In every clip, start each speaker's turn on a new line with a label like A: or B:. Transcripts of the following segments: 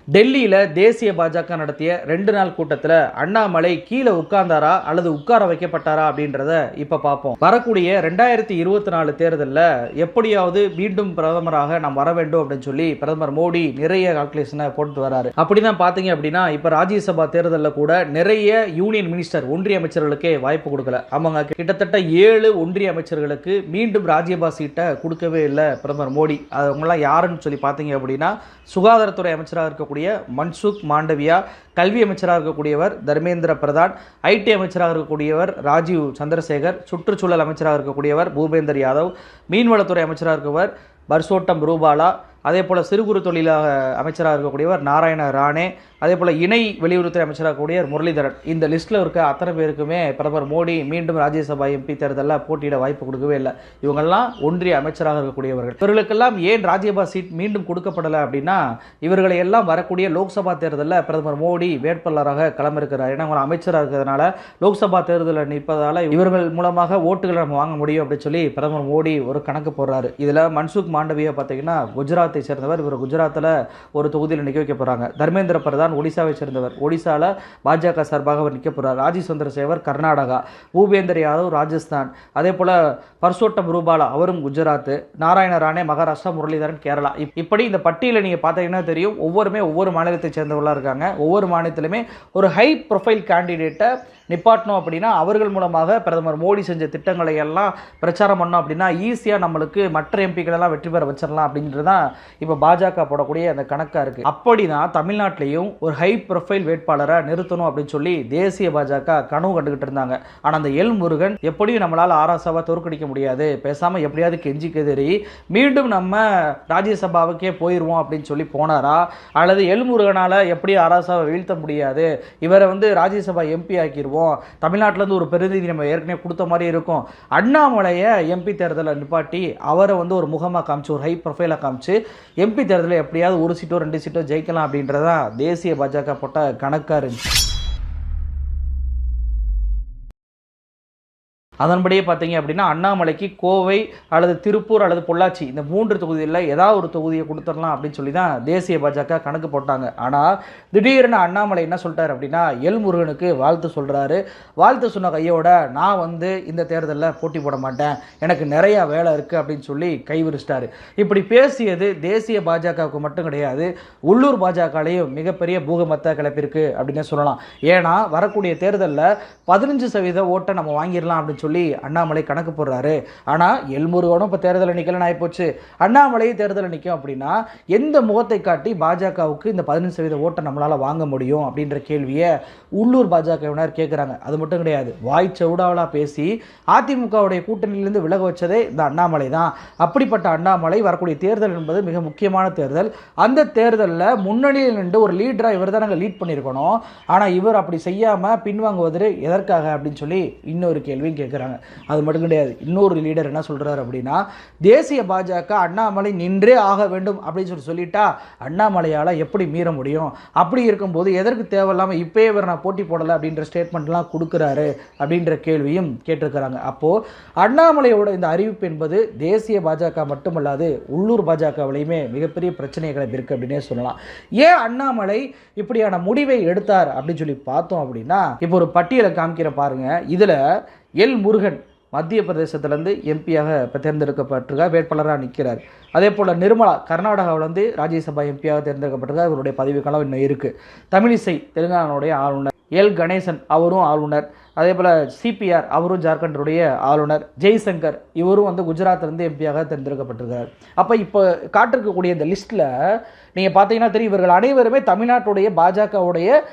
A: டெல்லியில் தேசிய பாஜக நடத்திய 2 நாள் கூட்டத்தில் அண்ணாமலை கீழே உட்கார்ந்தாரா அல்லது உட்கார வைக்கப்பட்டாரா அப்படின்றத இப்போ பார்ப்போம். வரக்கூடிய 2024 தேர்தலில் எப்படியாவது மீண்டும் பிரதமராக நாம் வர வேண்டும் அப்படின்னு சொல்லி பிரதமர் மோடி நிறைய கால்குலேஷனை போட்டு வராரு. அப்படிதான் பார்த்தீங்க அப்படின்னா இப்போ ராஜ்யசபா தேர்தலில் கூட நிறைய யூனியன் மினிஸ்டர் ஒன்றிய அமைச்சர்களுக்கே வாய்ப்பு கொடுக்கல. அவங்க கிட்டத்தட்ட 7 ஒன்றிய அமைச்சர்களுக்கு மீண்டும் ராஜ்யசபா சீட்டை கொடுக்கவே இல்லை பிரதமர் மோடி. அவங்களாம் யாருன்னு சொல்லி பார்த்தீங்க அப்படின்னா சுகாதாரத்துறை அமைச்சராக இருக்கக்கூடிய மன்சுக் மாண்டவியா, கல்வி அமைச்சராக இருக்கக்கூடியவர் தர்மேந்திர பிரதான், ஐடி அமைச்சராக இருக்கக்கூடியவர் ராஜீவ் சந்திரசேகர், சுற்றுச்சூழல் அமைச்சராக இருக்கக்கூடியவர் பூபேந்தர் யாதவ், மீன்வளத்துறை அமைச்சராக இருக்கவர் பர்சோட்டம் ரூபாலா, அதே போல் சிறு குறு தொழிலாக அமைச்சராக இருக்கக்கூடியவர் நாராயண ராணே, அதே போல் இணை வெளியுறவுத்துறை அமைச்சராக இருக்கக்கூடியவர் முரளிதரன். இந்த லிஸ்ட்டில் இருக்க அத்தனை பேருக்குமே பிரதமர் மோடி மீண்டும் ராஜ்யசபா எம்பி தேர்தலில் போட்டியிட வாய்ப்பு கொடுக்கவே இல்லை. இவங்கெல்லாம் ஒன்றிய அமைச்சராக இருக்கக்கூடியவர்கள். இவர்களுக்கெல்லாம் ஏன் ராஜ்யசபா சீட் மீண்டும் கொடுக்கப்படலை அப்படின்னா இவர்களை எல்லாம் வரக்கூடிய லோக்சபா தேர்தலில் பிரதமர் மோடி வேட்பாளராக களமிருக்கிறார். ஏன்னா அவங்க அமைச்சராக இருக்கிறதுனால லோக்சபா தேர்தலில் நிற்பதால் இவர்கள் மூலமாக ஓட்டுகளை நம்ம வாங்க முடியும் அப்படின்னு சொல்லி பிரதமர் மோடி ஒரு கணக்கு போடுறாரு. இதில் மன்சுக் மாண்டவியா பார்த்தீங்கன்னா குஜராத்தை சேர்ந்தவர். இவர் குஜராத்தில் ஒரு தொகுதியில் நிற்க வைக்க போகிறாங்க. தர்மேந்திர பிரதான் ஒடிசாவை சேர்ந்தவர். ஒடிசாவில் பாஜக சார்பாக அவர் நிற்க போகிறார். ராஜீவ் சந்திரசேகர் கர்நாடகா, பூபேந்தர் யாதவ் ராஜஸ்தான், அதே போல் பர்சோட்டம் ரூபாலா அவரும் குஜராத், நாராயண ராணே மகாராஷ்டிரா, முரளிதரன் கேரளா. இப்படி இந்த பட்டியலை நீங்கள் பார்த்தீங்கன்னா தெரியும். ஒவ்வொரு மாநிலத்தை சேர்ந்தவர்களாக இருக்காங்க. ஒவ்வொரு மாநிலத்திலுமே ஒரு ஹை ப்ரொஃபைல் கேண்டிடேட்டை நிப்பாட்டணும் அப்படின்னா அவர்கள் மூலமாக பிரதமர் மோடி செஞ்ச திட்டங்களை எல்லாம் பிரச்சாரம் பண்ணோம் அப்படின்னா ஈஸியாக நம்மளுக்கு மற்ற எம்பிக்களெல்லாம் வெற்றி பெற வச்சிடலாம் அப்படின்றது தான் இப்போ பாஜக போடக்கூடிய அந்த கணக்காக இருக்குது. அப்படி தான் தமிழ்நாட்டிலையும் ஒரு ஹை ப்ரொஃபைல் வேட்பாளரை நிறுத்தணும் அப்படின்னு சொல்லி தேசிய பாஜக கனவு கண்டுகிட்டு இருந்தாங்க. ஆனால் அந்த எல் முருகன் எப்படியும் நம்மளால் ஆராசாவை தோற்கடிக்க முடியாது, பேசாமல் எப்படியாவது கெஞ்சி கெதிரி மீண்டும் நம்ம ராஜ்யசபாவுக்கே போயிடுவோம் அப்படின்னு சொல்லி போனாரா, அல்லது எல் முருகனால் எப்படி ஆராசாவை வீழ்த்த முடியாது, இவரை ராஜ்யசபா எம்பி ஆக்கிடுவோம், தமிழ்நாட்டிலேருந்து ஒரு பிரதிநிதி நம்ம ஏற்கனவே கொடுத்த மாதிரி இருக்கும், அண்ணாமலையை எம்பி தேர்தலில் நிப்பாட்டி அவரை ஒரு முகமாக காமிச்சு ஒரு ஹை ப்ரொஃபைலாக காமிச்சு எம்பி தேர்தலில் எப்படியாவது 1 சீட்டோ 2 சீட்டோ ஜெயிக்கலாம் அப்படின்றதா தேசிய பாஜக போட்ட கணக்காக இருந்துச்சு. அதன்படியே பார்த்தீங்க அப்படின்னா அண்ணாமலைக்கு கோவை அல்லது திருப்பூர் அல்லது பொள்ளாச்சி இந்த 3 தொகுதிகளில் ஏதாவது ஒரு தொகுதியை கொடுத்துடலாம் அப்படின்னு சொல்லி தான் தேசிய பாஜக கணக்கு போட்டாங்க. ஆனால் திடீர்னு அண்ணாமலை என்ன சொல்லிட்டார் அப்படின்னா எல் முருகனுக்கு வாழ்த்து சொல்கிறாரு. வாழ்த்து சொன்ன கையோட நான் இந்த தேர்தலில் போட்டி போட மாட்டேன், எனக்கு நிறையா வேலை இருக்குது அப்படின்னு சொல்லி கைவிரிச்சிட்டாரு. இப்படி பேசியது தேசிய பாஜகவுக்கு மட்டும் கிடையாது, உள்ளூர் பாஜகலையும் மிகப்பெரிய பூகமத்தை கிளப்பியிருக்கு அப்படின்னு சொல்லலாம். ஏன்னா வரக்கூடிய தேர்தலில் 15% ஓட்டை நம்ம வாங்கிடலாம் அப்படின்னு சொல்லி அண்ணாமலை கணக்கு போடுறாரு. ஆனால் எல்முருகனும் இப்போ தேர்தலில் நிற்கலன்னு ஆயிப்போச்சு. அண்ணாமலையும் தேர்தலில் நிற்கும் அப்படின்னா எந்த முகத்தை காட்டி பாஜகவுக்கு இந்த 15% ஓட்டை நம்மளால் வாங்க முடியும் அப்படின்ற கேள்வியை உள்ளூர் பாஜகவினர் கேட்குறாங்க. அது மட்டும் கிடையாது, வாய் சவுடாவலாக பேசி அதிமுகவுடைய கூட்டணியிலிருந்து விலக வச்சதே இந்த அண்ணாமலை தான். அப்படிப்பட்ட அண்ணாமலை வரக்கூடிய தேர்தல் என்பது மிக முக்கியமான தேர்தல். அந்த தேர்தலில் முன்னணியில் நின்று ஒரு லீடராக இவர் தான் நாங்கள் லீட் பண்ணியிருக்கணும். ஆனால் இவர் அப்படி செய்யாமல் பின்வாங்குவது எதற்காக அப்படின்னு சொல்லி இன்னொரு கேள்வியும் கேட்குறாங்க. அது மட்டும் கிடையாது, இன்னொரு லீடர் என்ன சொல்றாரு அப்படின்னா தேசிய பாஜக அண்ணாமலை நின்றே ஆக வேண்டும் அப்படின்னு சொல்லிட்டா அண்ணாமலையால் எப்படி மீற முடியும், அப்படி இருக்கும்போது எதற்கு தேவையில்லாமல் இப்பயே இவர் நான் போட்டி போடலை அப்படின்ற ஸ்டேட்மெண்ட்லாம் கொடுக்குறாரு அப்படின்ற கேள்வியும் கேட்டிருக்கிறாங்க. அப்போது அண்ணாமலையோட இந்த அறிவிப்பு என்பது தேசிய பாஜக மட்டுமல்லாது உள்ளூர் பாஜகவிலையுமே மிகப்பெரிய பிரச்சனைகளை கிளப்பியிருக்கு அப்படின்னே சொல்லலாம். ஏன் அண்ணாமலை இப்படியான முடிவை எடுத்தார் அப்படின்னு சொல்லி பார்த்தோம் அப்படின்னா இப்போ ஒரு பட்டியலை காமிக்கிற பாருங்க. இதில் எல் முருகன் மத்திய பிரதேசத்திலேருந்து எம்பியாக இப்போ தேர்ந்தெடுக்கப்பட்டிருக்கார், வேட்பாளராக நிற்கிறார். அதே போல் நிர்மலா கர்நாடகாவிலேருந்து ராஜ்யசபா எம்பியாக தேர்ந்தெடுக்கப்பட்டிருக்கார், அவருடைய பதவிக்காலம் இன்னும் இருக்குது. தமிழிசை தெலுங்கானாவுடைய ஆளுநர், எல் கணேசன் அவரும் ஆளுநர், அதே போல் சிபிஆர் அவரும் ஜார்க்கண்டுடைய ஆளுநர், ஜெய்சங்கர் இவரும் குஜராத்திலேருந்து எம்பியாக தேர்ந்தெடுக்கப்பட்டிருக்கிறார். அப்போ இப்போ காட்டிருக்கக்கூடிய இந்த லிஸ்ட்டில் நீங்கள் பார்த்தீங்கன்னா தெரியும், இவர்கள் அனைவருமே தமிழ்நாட்டுடைய பாஜகவுடைய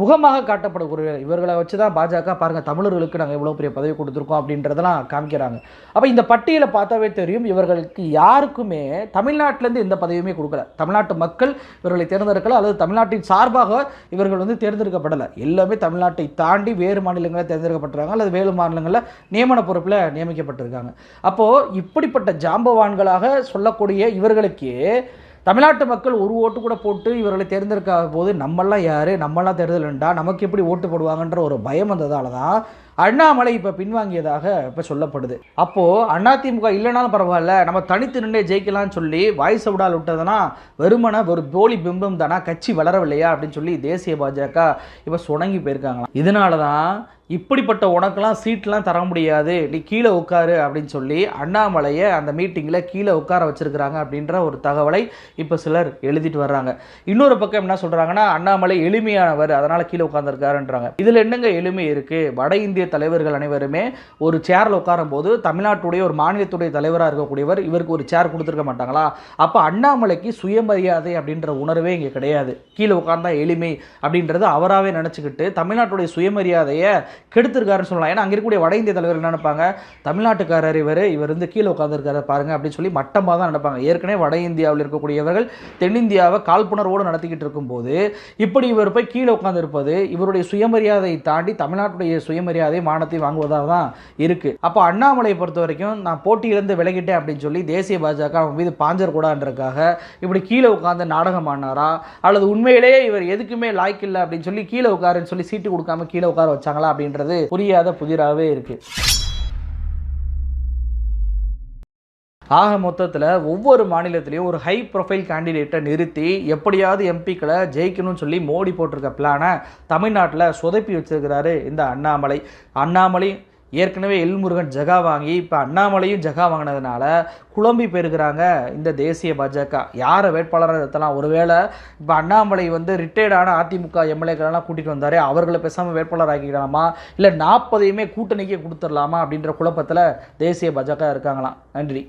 A: முகமாக காட்டப்படக்கூடிய இவர்களை வச்சு தான் பாஜக பாருங்கள் தமிழர்களுக்கு நாங்கள் எவ்வளோ பெரிய பதவி கொடுத்துருக்கோம் அப்படின்றதெல்லாம் காமிக்கிறாங்க. அப்போ இந்த பட்டியலை பார்த்தாவே தெரியும் இவர்களுக்கு யாருக்குமே தமிழ்நாட்டிலேருந்து எந்த பதவியுமே கொடுக்கல. தமிழ்நாட்டு மக்கள் இவர்களை தேர்ந்தெடுக்கல, அல்லது தமிழ்நாட்டின் சார்பாக இவர்கள் தேர்ந்தெடுக்கப்படலை. எல்லாமே தமிழ்நாட்டை தாண்டி வேறு மாநிலங்களில் தேர்ந்தெடுக்கப்பட்டிருக்காங்க, அல்லது வேறு மாநிலங்களில் நியமன பொறுப்பில் நியமிக்கப்பட்டிருக்காங்க. அப்போது இப்படிப்பட்ட ஜாம்பவான்களாக சொல்லக்கூடிய இவர்களுக்கு தமிழ்நாட்டு மக்கள் ஒரு ஓட்டு கூட போட்டு இவர்களை தேர்ந்தெடுக்காத போது நம்மளாம் யார், நம்மளாம் தேர்தல் வேண்டா, நமக்கு எப்படி ஓட்டு போடுவாங்கன்ற ஒரு பயம் வந்ததால தான் அண்ணாமலை இப்போ பின்வாங்கியதாக இப்போ சொல்லப்படுது. அப்போது அதிமுக இல்லைனாலும் பரவாயில்ல, நம்ம தனித்து நின்று ஜெயிக்கலாம்னு சொல்லி வாய்ஸ் விடால் விட்டதுன்னா வெறுமன ஒரு போலி பிம்பம் தானா, கட்சி வளரவில்லையா அப்படின்னு சொல்லி தேசிய பாஜக இப்போ சுணங்கி போயிருக்காங்களாம். இதனால தான் இப்படிப்பட்ட உனக்கெல்லாம் சீட்லாம் தர முடியாது, நீ கீழே உட்காரு அப்படின்னு சொல்லி அண்ணாமலையை அந்த மீட்டிங்கில் கீழே உட்கார வச்சிருக்கிறாங்க அப்படின்ற ஒரு தகவலை இப்போ சிலர் எழுதிட்டு வர்றாங்க. இன்னொரு பக்கம் என்ன சொல்கிறாங்கன்னா, அண்ணாமலை எளிமையானவர் அதனால் கீழே உட்காந்துருக்காருன்றாங்க. இதில் என்னங்க எளிமை இருக்குது? வட இந்திய தலைவர்கள் அனைவருமே ஒரு சேரில் உட்காரும் போது தமிழ்நாட்டுடைய ஒரு மாநிலத்துடைய தலைவராக இருக்கக்கூடியவர் இவருக்கு ஒரு சேர் கொடுத்துருக்க மாட்டாங்களா? அப்போ அண்ணாமலைக்கு சுயமரியாதை அப்படின்ற உணர்வே இங்கே கிடையாது. கீழே உட்கார்ந்தா எளிமை அப்படின்றது அவராகவே நினச்சிக்கிட்டு தமிழ்நாட்டுடைய சுயமரியாதையை கெடுத்திருக்காருன்னு சொல்லலாம். ஏன்னா அங்கே இருக்கக்கூடிய வட இந்திய தலைவர்கள் என்ன நினைப்பாங்க, தமிழ்நாட்டுக்காரர் இவர் வந்து கீழே உட்காந்துருக்காரு பாருங்க அப்படின்னு சொல்லி மட்டமாக தான் நினைப்பாங்க. ஏற்கனவே வட இந்தியாவில் இருக்கக்கூடியவர்கள் தென்னிந்தியாவை காழ்ப்புணர்வோடு நடத்திக்கிட்டு இருக்கும்போது இப்படி இவர் போய் கீழே உட்காந்துருப்பது இவருடைய சுயமரியாதையை தாண்டி தமிழ்நாட்டுடைய சுயமரியாதை மானத்தை வாங்குவதாக தான் இருக்கு. அப்போ அண்ணாமலையை பொறுத்த வரைக்கும் நான் போட்டியிலிருந்து விலகிட்டேன் அப்படின்னு சொல்லி தேசிய பாஜக அவங்க மீது பாஞ்சர்கூடான்றதுக்காக இப்படி கீழே உட்காந்து நாடகம் ஆனாரா, அல்லது உண்மையிலேயே இவர் எதுக்குமே லாய்க்கு இல்லை அப்படின்னு சொல்லி கீழே உட்காருன்னு சொல்லி சீட்டு கொடுக்காம கீழே உட்கார வச்சாங்களா அப்படின்றது புரியாத புதிராகவே இருக்கு. ஆக மொத்தத்தில் ஒவ்வொரு மாநிலத்திலையும் ஒரு ஹை ப்ரொஃபைல் கேண்டிடேட்டை நிறுத்தி எப்படியாவது எம்பிக்களை ஜெயிக்கணும்னு சொல்லி மோடி போட்டிருக்க பிளானை தமிழ்நாட்டில் சொதப்பி வச்சிருக்கிறாரு இந்த அண்ணாமலை. ஏற்கனவே எல்முருகன் ஜகா வாங்கி இப்போ அண்ணாமலையும் ஜகா வாங்கினதுனால குழம்பி போயிருக்கிறாங்க இந்த தேசிய பாஜக. யாரை வேட்பாளராக நிறுத்தலாம்? ஒருவேளை இப்போ அண்ணாமலை வந்து ரிட்டையர்டான அதிமுக எம்எல்ஏக்கள்லாம் கூட்டிகிட்டு வந்தார், அவர்களை பேசாமல் வேட்பாளர் ஆக்கிக்கலாமா, இல்லை 40ஐயுமே கூட்டணிக்கே கொடுத்துடலாமா அப்படின்ற குழப்பத்தில் தேசிய பாஜக இருக்காங்களாம். நன்றி.